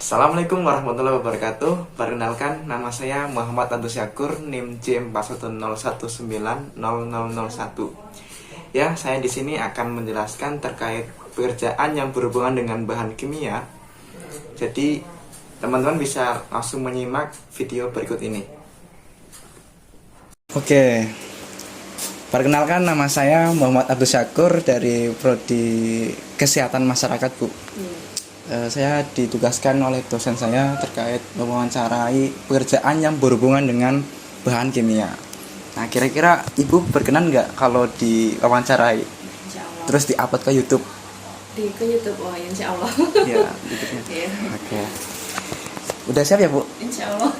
Assalamualaikum warahmatullahi wabarakatuh. Perkenalkan, nama saya Muhammad Abdul Syakur, NIM J4101900001. Ya, saya di sini akan menjelaskan terkait pekerjaan yang berhubungan dengan bahan kimia. Jadi, teman-teman bisa langsung menyimak video berikut ini. Oke. Perkenalkan, nama saya Muhammad Abdul Syakur dari Prodi Kesehatan Masyarakat, Bu. Saya ditugaskan oleh dosen saya terkait mewawancarai pekerjaan yang berhubungan dengan bahan kimia. Nah, kira-kira Ibu berkenan nggak kalau diwawancarai? Terus di-upload ke YouTube? Ke YouTube, oh insya Allah. Ya, YouTube-nya. Iya. Oke. Udah siap ya, Bu? Insya Allah.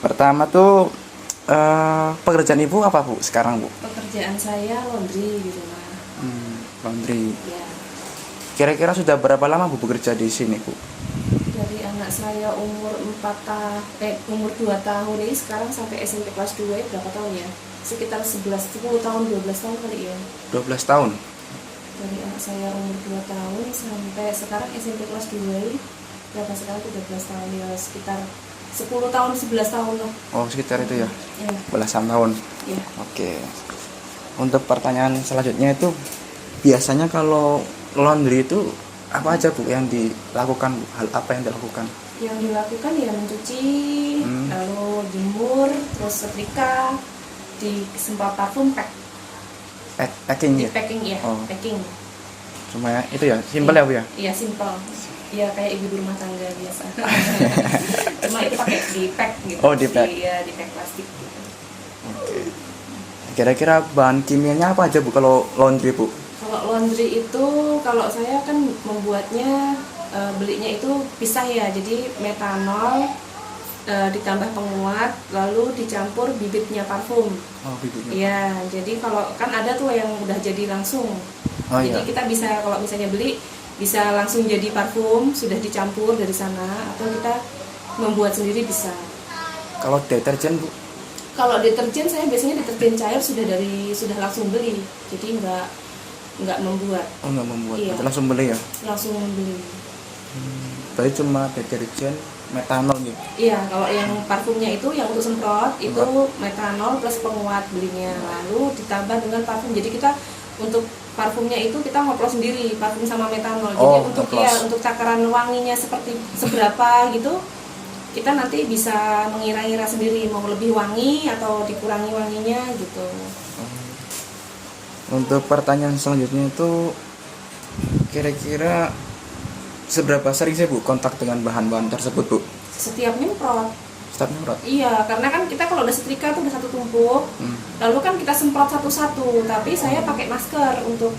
Pertama tuh pekerjaan Ibu apa, Bu, sekarang, Bu? Pekerjaan saya laundry di rumah. Laundry. Ya. Kira-kira sudah berapa lama Bu bekerja di sini, Bu? Dari anak saya umur 2 tahun ini sekarang sampai SMP kelas 2 ya, berapa tahun ya? Sekitar 10 tahun, 12 tahun kali ya. 12 tahun. Dari anak saya umur 2 tahun sampai sekarang SMP kelas 2 ini berapa sekarang 13 tahun ya, sekitar 10 tahun, 11 tahun lah. Oh, sekitar itu ya. Ya. Belasan tahun. Ya. Oke. Untuk pertanyaan selanjutnya itu biasanya kalau laundry itu apa aja, Bu, yang dilakukan, Bu? Hal apa yang dilakukan? Yang dilakukan ya mencuci, lalu jemur, terus setrika, disemprot parfum, Packing di ya? packing ya, Oh. packing. Cuma itu ya, simpel ya, Bu ya? Iya simple. Ya kayak ibu rumah tangga biasa. Cuma itu pakai di pack gitu. Oh, di pack. Iya, di pack plastik gitu. Oke. Kira-kira bahan kimianya apa aja, Bu, kalau laundry, Bu? Kalau laundry itu, kalau saya kan membuatnya belinya itu pisah ya, jadi metanol ditambah penguat, lalu dicampur bibitnya parfum. Oh, bibitnya. Iya, jadi kalau kan ada tuh yang udah jadi langsung. Oh, Jadi iya. kita bisa kalau misalnya beli bisa langsung jadi parfum sudah dicampur dari sana, atau kita membuat sendiri bisa. Kalau deterjen, Bu? Kalau deterjen saya biasanya deterjen cair sudah langsung beli, jadi nggak membuat, Oh, nggak membuat. Iya. Berarti langsung beli ya? langsung membeli. Berarti cuma deterjen, metanol gitu. Iya, kalau yang parfumnya itu yang untuk semprot itu metanol plus penguat belinya, lalu ditambah dengan parfum. Jadi kita untuk parfumnya itu kita ngoplos sendiri parfum sama metanol. Jadi Oh, untuk ngoplos. untuk takaran wanginya seperti seberapa gitu, kita nanti bisa mengira-ngira sendiri mau lebih wangi atau dikurangi wanginya gitu. Untuk pertanyaan selanjutnya itu kira-kira seberapa sering sih, Bu, kontak dengan bahan-bahan tersebut, Bu? Setiap nyemprot. Setiap nyemprot? Iya, karena kan kita kalau udah setrika tuh udah satu tumpuk, lalu kan kita semprot satu-satu. Tapi saya pakai masker untuk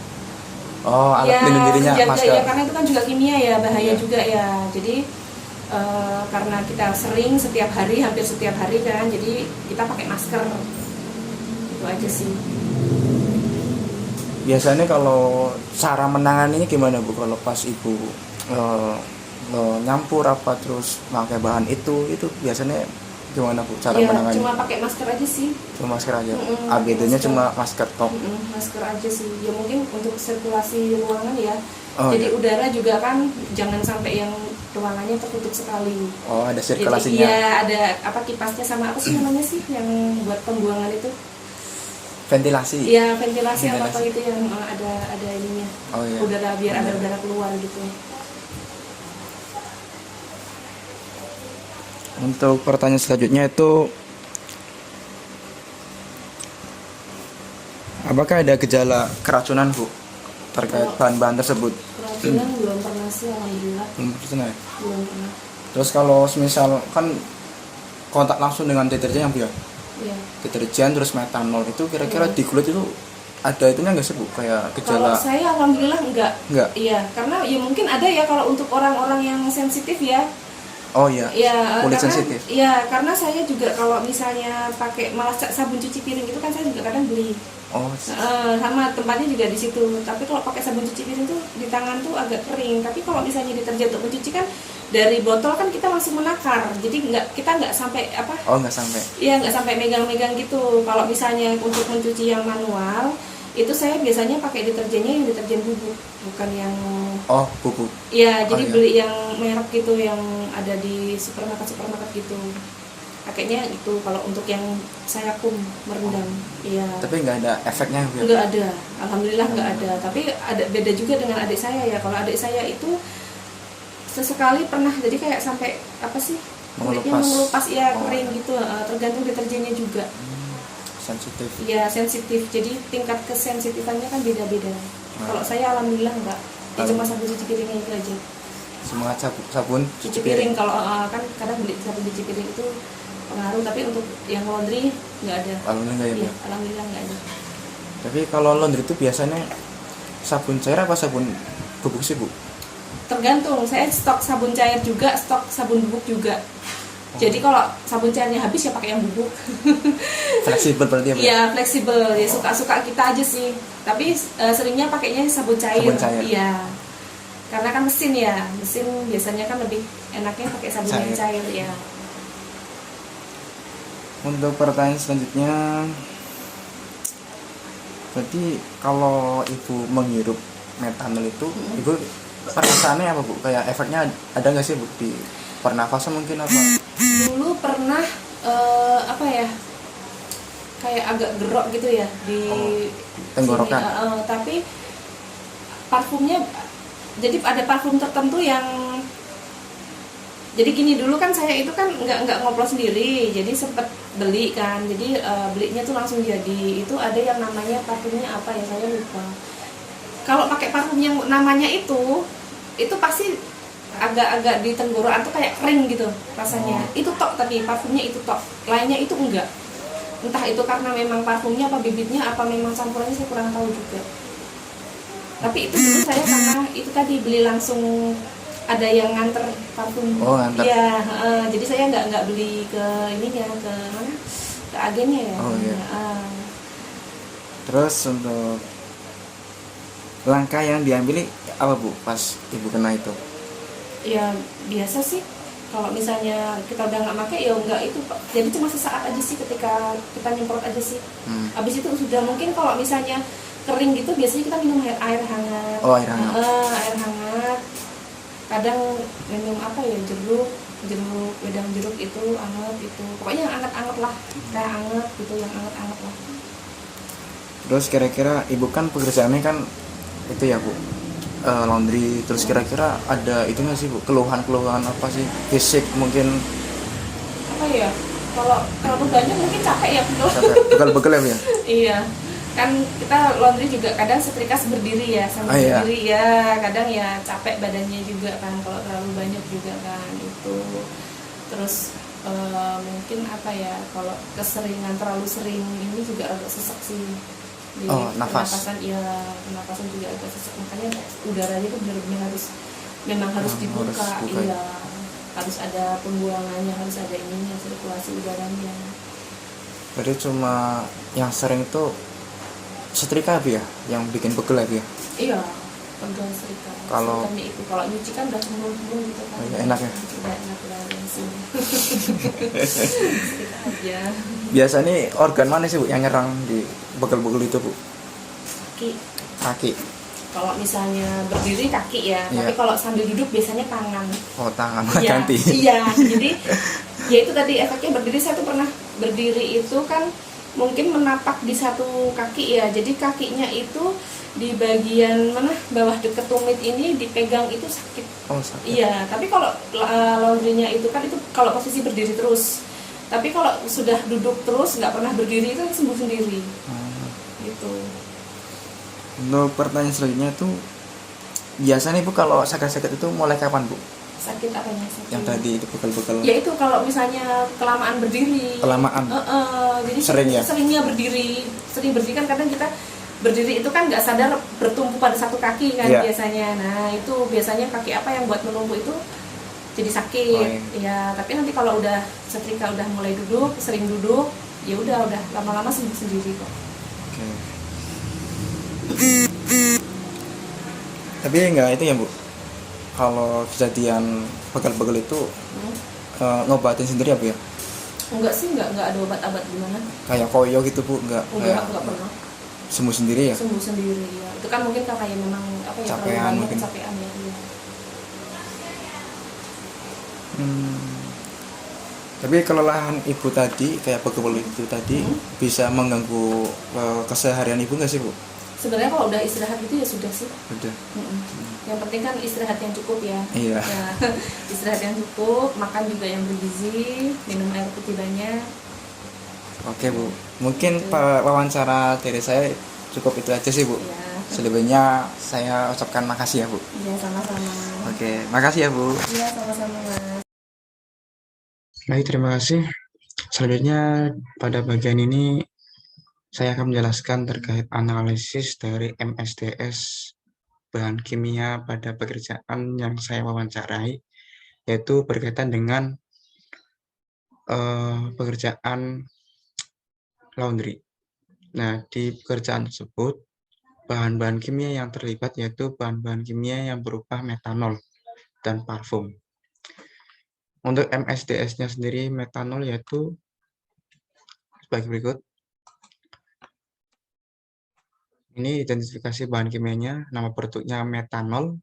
Oh, alat pelindung dirinya menjaga, masker. ya karena itu kan juga kimia ya, bahaya Iya. juga ya. Jadi karena kita sering setiap hari, hampir setiap hari kan, jadi kita pakai masker. Itu aja sih. Biasanya kalau cara menanganinya gimana, Bu? Kalau pas Ibu nyampur apa terus pakai bahan itu biasanya gimana, Bu, cara Ya, menangani? cuma pakai masker aja sih. Cuma masker aja. Mm-mm, AGD-nya masker. cuma masker top. Masker aja sih. Ya mungkin untuk sirkulasi ruangan ya. Oh, Jadi iya. udara juga kan jangan sampai yang ruangannya tertutup sekali. Oh, ada Jadi sirkulasinya. iya ada apa kipasnya sama apa sih namanya sih yang buat pembuangan itu? Ventilasi. Iya ventilasi atau apa Ventilasi. gitu yang ada ininya. Oh, iya. Udara biar ada Benar. udara keluar gitu. Untuk pertanyaan selanjutnya itu apakah ada gejala keracunan, Bu, terkait bahan-bahan tersebut? Keracunan belum pernah sih, alhamdulillah Keracunan ya? belum pernah. Terus kalau misal kan kontak langsung dengan deterjen yang biar Iya. deterjen terus metanol itu kira-kira di kulit itu ada itunya nggak sih, Bu, kayak Kalau gejala? saya alhamdulillah enggak. Enggak. Iya, karena ya mungkin ada ya kalau untuk orang-orang yang sensitif ya. Oh iya, Ya, kulit karena, sensitif. iya, karena saya juga kalau misalnya pakai malah sabun cuci piring itu kan saya juga kadang beli. Oh, Sama tempatnya juga di situ. Tapi kalau pakai sabun cuci piring tuh di tangan tuh agak kering. Tapi kalau misalnya deterjen untuk mencuci kan dari botol kan kita langsung menakar. Jadi kita nggak sampai apa? oh nggak sampai. Iya nggak sampai megang-megang gitu. Kalau misalnya untuk mencuci yang manual Itu saya biasanya pakai deterjennya yang deterjen bubuk, bukan yang Oh, bubuk. ya, jadi iya. beli yang merek gitu yang ada di supermarket gitu. Pakainya itu kalau untuk yang saya merendam. Iya. Tapi nggak ada efeknya Bu, ya? Nggak ada, alhamdulillah nggak ada. Tapi ada beda juga dengan adik saya ya. Kalau adik saya itu sesekali pernah jadi kayak sampai apa sih? Kulitnya mengelupas ya, kering gitu. Tergantung deterjennya juga. Sensitif. Iya, sensitif. Jadi tingkat kesensitifannya kan beda-beda. Kalau saya alhamdulillah enggak. Ya cuma sabun cuci piringnya itu aja. Semangat sabun Cuci piring kalau kan kadang beli sabun cuci piring itu pengaruh, tapi untuk yang laundry nggak ada. Alhamdulillah nggak ya, Bu? Iya, alhamdulillah nggak ada. Tapi kalau laundry itu biasanya sabun cair apa sabun bubuk sih, Bu? Tergantung, saya stok sabun cair juga, stok sabun bubuk juga. Jadi kalau sabun cairnya habis ya pakai yang bubuk. Fleksibel berarti ya, Bu? Iya, fleksibel. Ya suka-suka kita aja sih. Tapi seringnya pakainya sabun cair. Sabun cair. Iya. Karena kan mesin ya. Mesin biasanya kan lebih enaknya pakai sabun yang cair ya. Untuk pertanyaan selanjutnya, berarti kalau Ibu menghirup metanol itu, Ibu perasaannya apa, Bu? Kayak efeknya ada nggak sih, Bu, di pernafasan mungkin apa? Dulu pernah apa ya, kayak agak gerok gitu ya di tenggorokan. sini, tapi parfumnya, jadi ada parfum tertentu yang, jadi gini, dulu kan saya itu kan nggak ngoplos sendiri, jadi sempet beli kan, jadi belinya tuh langsung jadi. Itu ada yang namanya parfumnya apa ya, saya lupa. Kalau pakai parfum yang namanya itu pasti agak-agak di tenggorokan tuh kayak kering gitu rasanya. Itu tok, tapi parfumnya itu tok, lainnya itu enggak. Entah itu karena memang parfumnya apa bibitnya apa memang campurannya, saya kurang tahu juga. Tapi itu dulu saya karena itu tadi beli langsung, ada yang nganter parfum. Oh, nganter. Iya, jadi saya nggak beli ke ininya, ke mana, ke agennya ya. Oh iya. Terus untuk langkah yang diambil apa, Bu, pas Ibu kena itu? Ya biasa sih, kalau misalnya kita udah nggak pakai ya nggak itu, jadi cuma sesaat aja sih ketika kita nyemprot aja sih. Habis itu sudah, mungkin kalau misalnya kering gitu biasanya kita minum air hangat. Oh, air hangat. Air hangat. Kadang minum apa ya, jeruk wedang jeruk itu anget, itu pokoknya yang anget-anget lah, teh anget gitu, yang anget-anget lah. Terus kira-kira Ibu kan pekerjaannya kan itu ya, Bu, laundry. Terus kira-kira ada itu nggak sih, Bu, keluhan-keluhan apa sih fisik mungkin? Apa ya, kalau terlalu banyak mungkin capek ya, betul. Begal-begal ya, Bu, ya? Iya, kan kita laundry juga kadang setrika berdiri ya, sambil berdiri ya, kadang ya capek badannya juga kan kalau terlalu banyak juga kan itu. Terus mungkin apa ya, kalau keseringan terlalu sering ini juga agak sesek sih di pernapasan. Ya pernapasan juga agak sesek, makanya udaranya itu benar-benar harus dibuka. Iya, harus ada pembuangannya, harus ada ininya, sirkulasi udaranya. Berarti cuma yang sering itu setrika, Bu, ya, yang bikin pegel ya? Iya, pegel setrika. Kalau itu kalau nyuci kan udah sembuh gitu kan. Ya, enak ya. Udah enak sih. Setrika aja. Biasanya organ mana sih, Bu, yang nyerang di pegel-pegel itu, Bu? Kaki. Kalau misalnya berdiri kaki ya, tapi kalau sambil duduk biasanya tangan. Oh, tangan ya, ganti. Iya, jadi ya itu tadi efeknya berdiri. Saya tuh pernah berdiri itu kan mungkin menapak di satu kaki ya, jadi kakinya itu di bagian mana, bawah deket tumit ini dipegang itu sakit. Oh, sakit. Iya, tapi kalau laundrynya itu kan itu kalau posisi berdiri terus, tapi kalau sudah duduk terus nggak pernah berdiri itu sembuh sendiri. Gitu. Untuk pertanyaan selanjutnya tuh, biasanya Ibu kalau sakit-sakit itu mulai kapan, Bu? Sakit apanya? Sakit. Yang tadi itu pegel-pegel. Ya itu kalau misalnya kelamaan berdiri. Jadi seringnya berdiri, sering berdiri kan kadang kita berdiri itu kan nggak sadar bertumpu pada satu kaki kan biasanya. Nah itu biasanya kaki apa yang buat menumpu itu jadi sakit. Ya tapi nanti kalau udah setrika udah mulai duduk, sering duduk, ya udah lama-lama sembuh sendiri kok. Tapi enggak itu ya, Bu, kalau kejadian pegel-pegel itu ngobatin sendiri apa ya? Enggak sih, enggak ada obat-obat gimana. Kayak koyo gitu, Bu? Enggak pernah. sembuh sendiri ya. sembuh sendiri ya. Itu kan mungkin kakak yang memang apa ya, terlalu Capean banyak mungkin. kecapean ya. Iya. Tapi kelelahan ibu tadi kayak pegel itu tadi bisa mengganggu keseharian ibu nggak sih bu? Sebenarnya kalau udah istirahat gitu ya sudah sih. Udah. Yang penting kan istirahat yang cukup ya. Iya. Ya, istirahat yang cukup, makan juga yang bergizi, minum air putih banyak. Oke bu, mungkin wawancara dari saya cukup itu aja sih bu. Ya. Selebihnya saya ucapkan makasih ya bu. Iya, sama-sama. Oke, makasih ya bu. Iya, sama-sama Mas. Baik, terima kasih. Selanjutnya pada bagian ini saya akan menjelaskan terkait analisis dari MSDS bahan kimia pada pekerjaan yang saya wawancarai, yaitu berkaitan dengan pekerjaan laundry. Nah, di pekerjaan tersebut, bahan-bahan kimia yang terlibat yaitu bahan-bahan kimia yang berupa metanol dan parfum. Untuk MSDS-nya sendiri, metanol yaitu sebagai berikut. Ini identifikasi bahan kimianya, nama produknya metanol.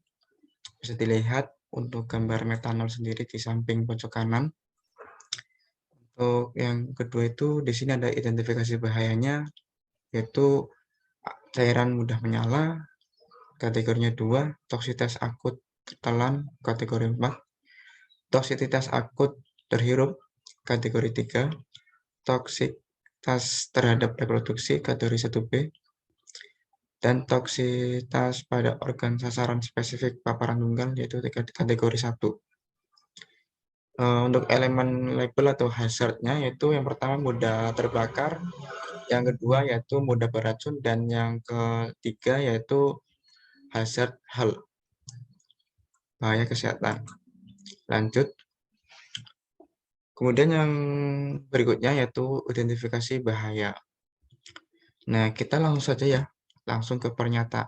Bisa dilihat untuk gambar metanol sendiri di samping pojok kanan. Untuk yang kedua itu, di sini ada identifikasi bahayanya, yaitu cairan mudah menyala, kategorinya 2, toksitas akut tertelan, kategori 4, toksisitas akut terhirup, kategori 3, toksitas terhadap reproduksi, kategori 1B, dan toksitas pada organ sasaran spesifik paparan tunggal, yaitu kategori 1. Untuk elemen label atau hazardnya, yaitu yang pertama mudah terbakar, yang kedua yaitu mudah beracun, dan yang ketiga yaitu hazard health, bahaya kesehatan. Lanjut. Kemudian yang berikutnya yaitu identifikasi bahaya. Nah, kita langsung saja ya, langsung ke peringatan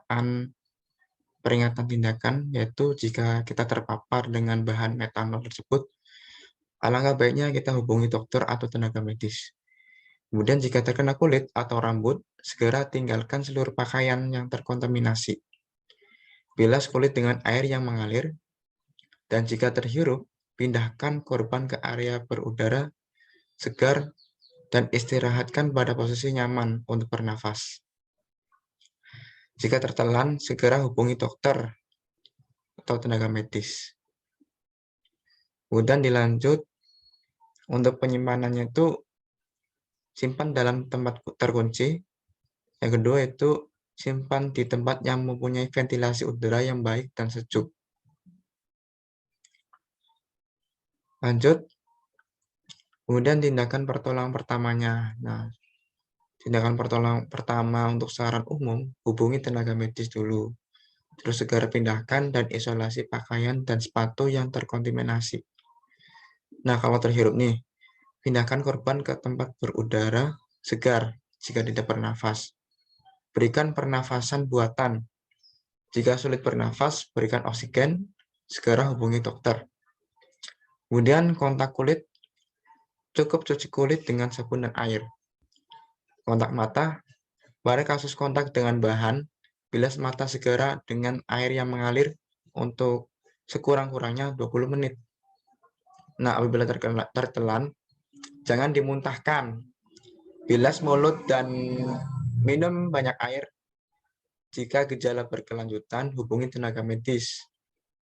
tindakan, yaitu jika kita terpapar dengan bahan metanol tersebut, alangkah baiknya kita hubungi dokter atau tenaga medis. Kemudian jika terkena kulit atau rambut, segera tinggalkan seluruh pakaian yang terkontaminasi. Bilas kulit dengan air yang mengalir, dan jika terhirup, pindahkan korban ke area berudara segar dan istirahatkan pada posisi nyaman untuk bernafas. Jika tertelan, segera hubungi dokter atau tenaga medis. Kemudian dilanjut, untuk penyimpanannya itu simpan dalam tempat terkunci. Yang kedua itu simpan di tempat yang mempunyai ventilasi udara yang baik dan sejuk. Lanjut, kemudian tindakan pertolongan pertamanya. Nah, tindakan pertolongan pertama untuk saran umum, hubungi tenaga medis dulu. Terus segera pindahkan dan isolasi pakaian dan sepatu yang terkontaminasi. Nah, kalau terhirup nih, pindahkan korban ke tempat berudara segar jika tidak bernafas. Berikan pernafasan buatan. Jika sulit bernafas, berikan oksigen, segera hubungi dokter. Kemudian kontak kulit, cukup cuci kulit dengan sabun dan air. Kontak mata, pada kasus kontak dengan bahan, bilas mata segera dengan air yang mengalir untuk sekurang-kurangnya 20 menit. Nah, apabila tertelan, jangan dimuntahkan. Bilas mulut dan minum banyak air. Jika gejala berkelanjutan, hubungi tenaga medis.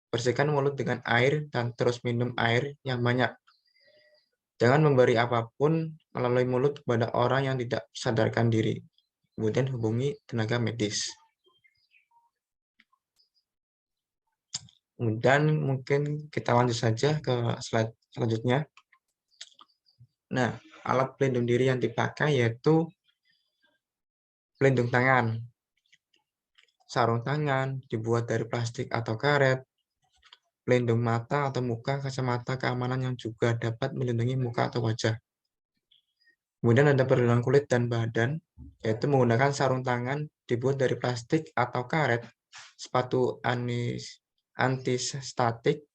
Bersihkan mulut dengan air dan terus minum air yang banyak. Jangan memberi apapun melalui mulut kepada orang yang tidak sadarkan diri. Kemudian hubungi tenaga medis. Kemudian mungkin kita lanjut saja ke slide selanjutnya. Nah, alat pelindung diri yang dipakai yaitu pelindung tangan. Sarung tangan dibuat dari plastik atau karet. Pelindung mata atau muka, kacamata keamanan yang juga dapat melindungi muka atau wajah. Kemudian ada perlindungan kulit dan badan, yaitu menggunakan sarung tangan dibuat dari plastik atau karet, sepatu antistatik,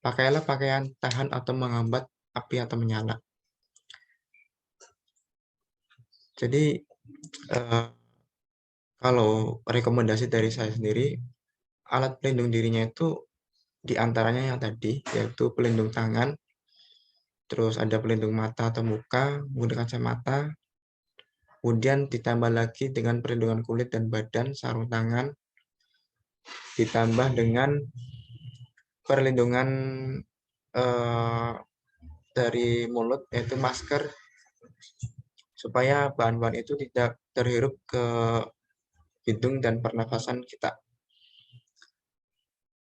pakailah pakaian tahan atau menghambat api atau menyala. Jadi Kalau rekomendasi dari saya sendiri, alat pelindung dirinya itu diantaranya yang tadi, yaitu pelindung tangan, terus ada pelindung mata atau muka, menggunakan kacamata, kemudian ditambah lagi dengan perlindungan kulit dan badan, sarung tangan, ditambah dengan perlindungan eh, dari mulut, yaitu masker, supaya bahan-bahan itu tidak terhirup ke hidung dan pernafasan kita.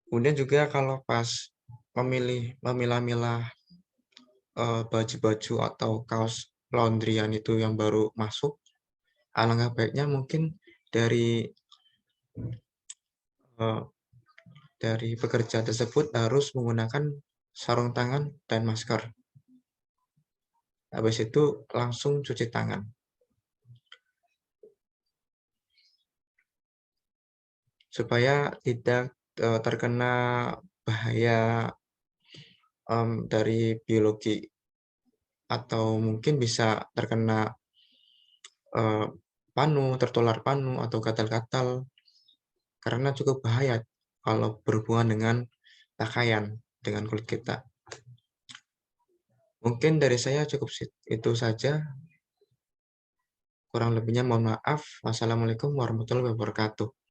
Kemudian juga kalau pas memilah-milah baju-baju atau kaos laundryan itu yang baru masuk, alangkah baiknya mungkin dari eh, dari pekerja tersebut harus menggunakan sarung tangan dan masker. Habis itu langsung cuci tangan supaya tidak terkena bahaya dari biologi atau mungkin bisa terkena panu, tertular panu atau gatal-gatal karena cukup bahaya kalau berhubungan dengan pakaian dengan kulit kita. Mungkin dari saya cukup itu saja. Kurang lebihnya mohon maaf. Wassalamualaikum warahmatullahi wabarakatuh.